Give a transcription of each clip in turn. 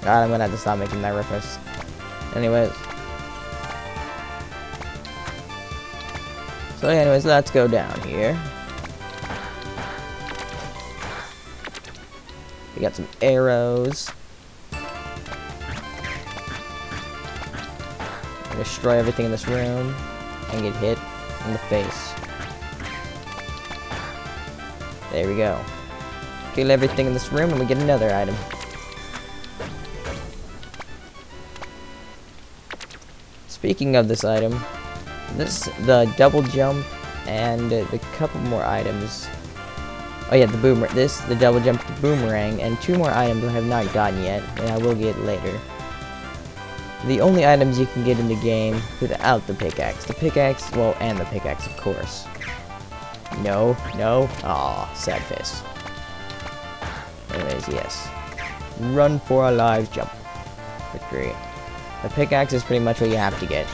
God, I'm gonna have to stop making that reference. Anyways. So anyways, let's go down here. We got some arrows. Destroy everything in this room and get hit in the face. There we go. Kill everything in this room and we get another item. Speaking of this item, the double jump and a couple more items. Oh yeah, the double jump, the boomerang, and 2 more items I have not gotten yet, and I will get later. The only items you can get in the game without the pickaxe. The pickaxe, well, and the pickaxe, of course. No. Aw, sad face. Anyways, yes. Run for our lives, jump. Victory. The pickaxe is pretty much what you have to get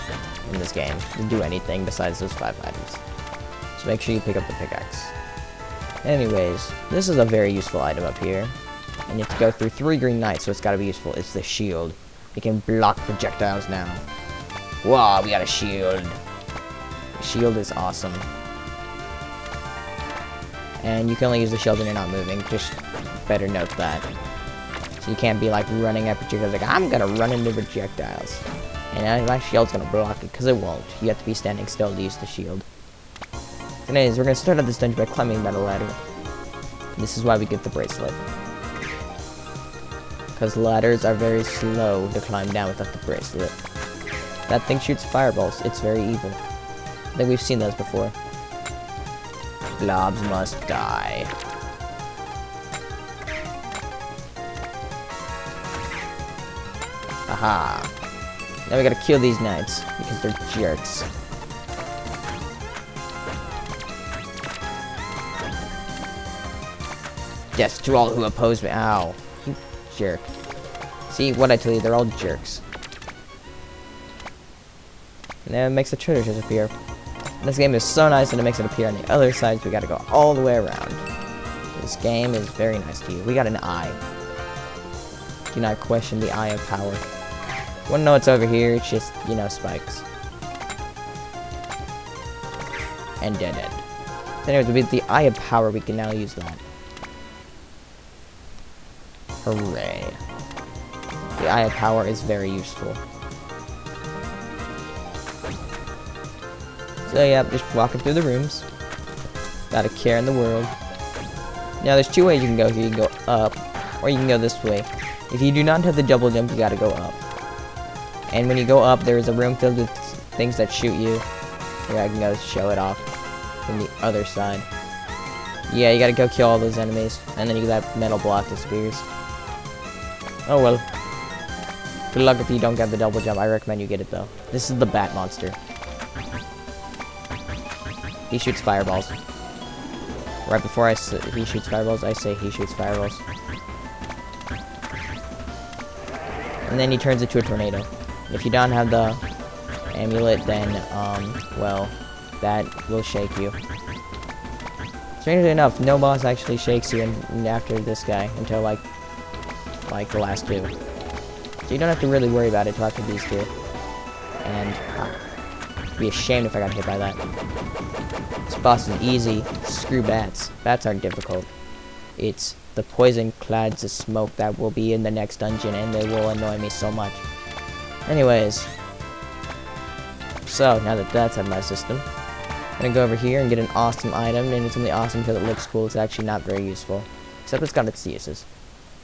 in this game to do anything besides those 5 items. So make sure you pick up the pickaxe. Anyways, this is a very useful item up here. And you have to go through 3 green knights, so it's gotta be useful. It's the shield. It can block projectiles now. Wow, we got a shield. The shield is awesome. And you can only use the shield when you're not moving. Just better note that. So you can't be like running at projectiles like, I'm gonna run into projectiles. And my shield's gonna block it, because it won't. You have to be standing still to use the shield. Anyways, we're gonna start out this dungeon by climbing that ladder. This is why we get the bracelet. Because ladders are very slow to climb down without the bracelet. That thing shoots fireballs. It's very evil. I think we've seen those before. Blobs must die. Aha. Now we gotta kill these knights, because they're jerks. Death to all who oppose me. Ow. You jerk. See, what I tell you, they're all jerks. And then it makes the treasure chest appear. And this game is so nice that it makes it appear on the other side, so we gotta go all the way around. This game is very nice to you. We got an eye. Do not question the eye of power. Wanna know what's over here? It's just, you know, spikes. And dead end. So anyways, with the eye of power, we can now use that. Hooray. The eye of power is very useful. So yeah, just walking through the rooms. Not a care in the world. Now there's 2 ways you can go here. You can go up, or you can go this way. If you do not have the double jump, you gotta go up. And when you go up, there is a room filled with things that shoot you. Here, I can go show it off from the other side. Yeah, you gotta go kill all those enemies, and then that metal block disappears. Oh well. Good luck if you don't get the double jump. I recommend you get it though. This is the bat monster. He shoots fireballs. Right before he shoots fireballs, I say he shoots fireballs. And then he turns into a tornado. If you don't have the amulet, then, well, that will shake you. Strangely enough, no boss actually shakes you after this guy until, like the last 2. So you don't have to really worry about it until after these 2. And, I'd be ashamed if I got hit by that. This boss is easy. Screw bats. Bats aren't difficult. It's the poison clouds of smoke that will be in the next dungeon, and they will annoy me so much. Anyways. So, now that that's out of my system, I'm gonna go over here and get an awesome item, and it's only awesome because it looks cool. It's actually not very useful. Except it's got its uses.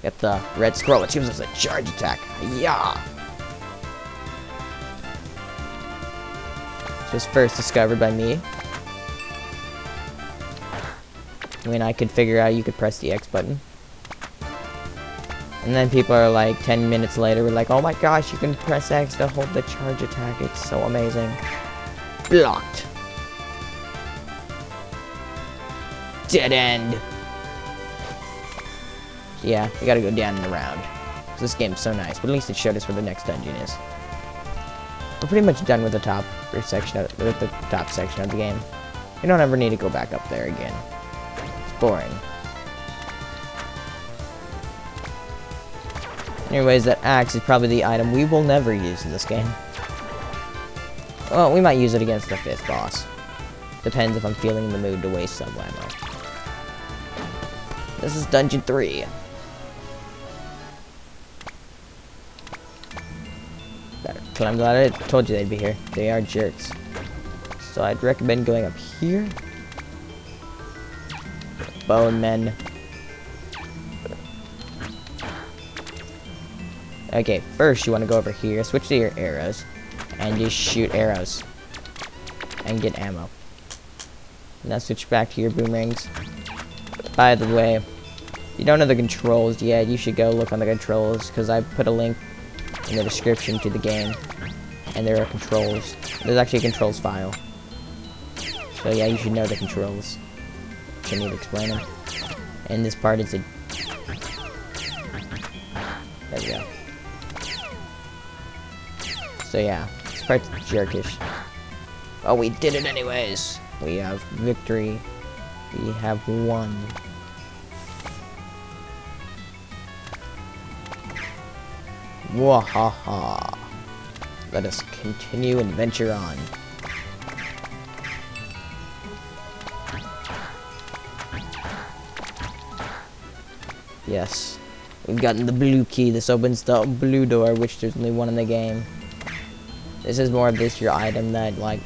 Get the red scroll, which gives us a charge attack. Yeah! This was first discovered by me. When I could figure out you could press the X button. And then people are like, 10 minutes later, we're like, oh my gosh, you can press X to hold the charge attack. It's so amazing. Blocked. Dead end. Yeah, we gotta go down and around. This game's so nice, but at least it showed us where the next dungeon is. We're pretty much done with the top section of the game. We don't ever need to go back up there again. It's boring. Anyways, that axe is probably the item we will never use in this game. Well, we might use it against the 5th boss. Depends if I'm feeling in the mood to waste some ammo. This is Dungeon 3. But I'm glad I told you they'd be here. They are jerks. So I'd recommend going up here. Bone men. Okay, first you want to go over here, switch to your arrows, and just shoot arrows. And get ammo. Now switch back to your boomerangs. By the way, if you don't know the controls yet, you should go look on the controls, because I put a link in the description to the game. And there are controls. There's actually a controls file. So yeah, you should know the controls. Shouldn't need to explain them. And this part is a... There we go. So yeah, this part's jerkish. Oh, we did it anyways. We have victory. We have won. Wahaha. Let us continue and venture on. Yes. We've gotten the blue key. This opens the blue door, which there's only one in the game. This is more of this your item that, like,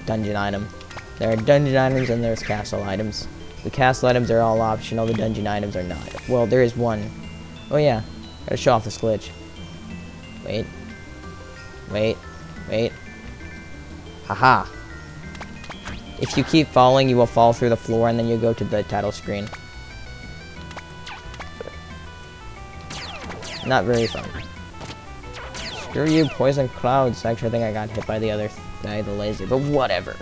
dungeon item. There are dungeon items and there's castle items. The castle items are all optional, the dungeon items are not. Well, there is one. Oh yeah, gotta show off this glitch. Wait. Wait. Wait. Haha. If you keep falling, you will fall through the floor and then you'll go to the title screen. Not very fun. Screw you, poison clouds. Actually, I think I got hit by the other guy, the laser, but whatever.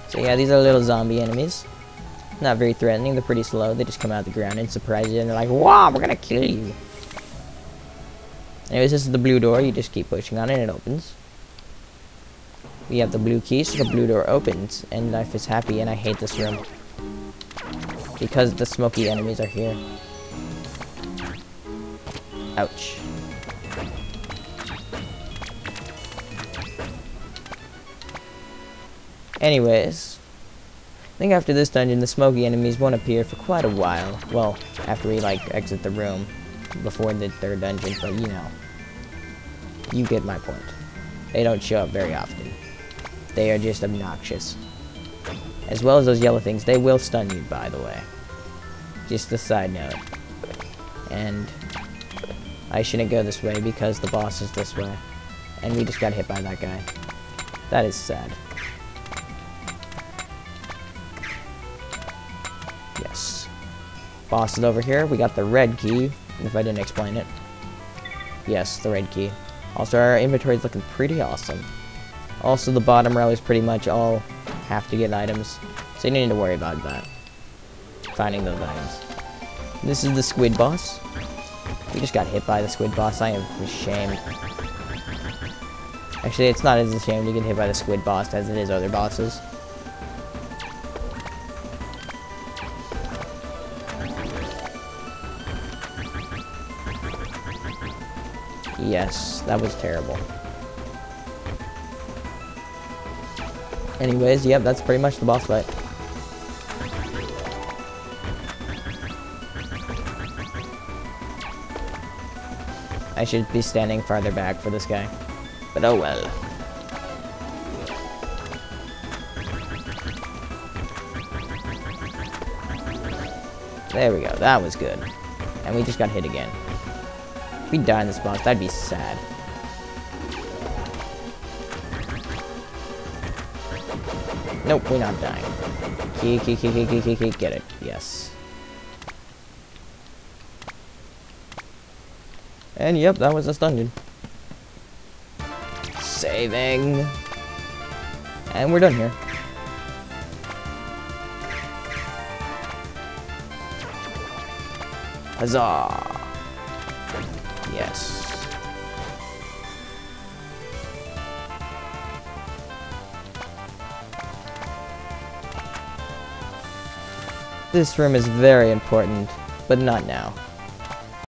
So yeah, these are little zombie enemies. Not very threatening, they're pretty slow. They just come out of the ground and surprise you, and they're like, wow, we're gonna kill you. Anyways, this is the blue door. You just keep pushing on it and it opens. We have the blue key, so the blue door opens, and life is happy, and I hate this room. Because the smoky enemies are here. Ouch. Anyways, I think after this dungeon, the smoky enemies won't appear for quite a while. Well, after we, like, exit the room before the 3rd dungeon, but you know. You get my point. They don't show up very often. They are just obnoxious. As well as those yellow things, they will stun you, by the way. Just a side note. And I shouldn't go this way because the boss is this way. And we just got hit by that guy. That is sad. Yes. Boss is over here. We got the red key, if I didn't explain it. Yes, the red key. Also, our inventory is looking pretty awesome. Also, the bottom row is pretty much all have to get items, so you don't need to worry about that. Finding those items. This is the squid boss. We just got hit by the squid boss. I am ashamed. Actually, it's not as ashamed to get hit by the squid boss as it is other bosses. Yes, that was terrible. Anyways, yep, that's pretty much the boss fight. I should be standing farther back for this guy. But oh well. There we go, that was good. And we just got hit again. If we die in this boss, that'd be sad. Nope, we're not dying. Key, get it. Yes. And yep, that was this dungeon. Saving. And we're done here. Huzzah! Yes. This room is very important, but not now.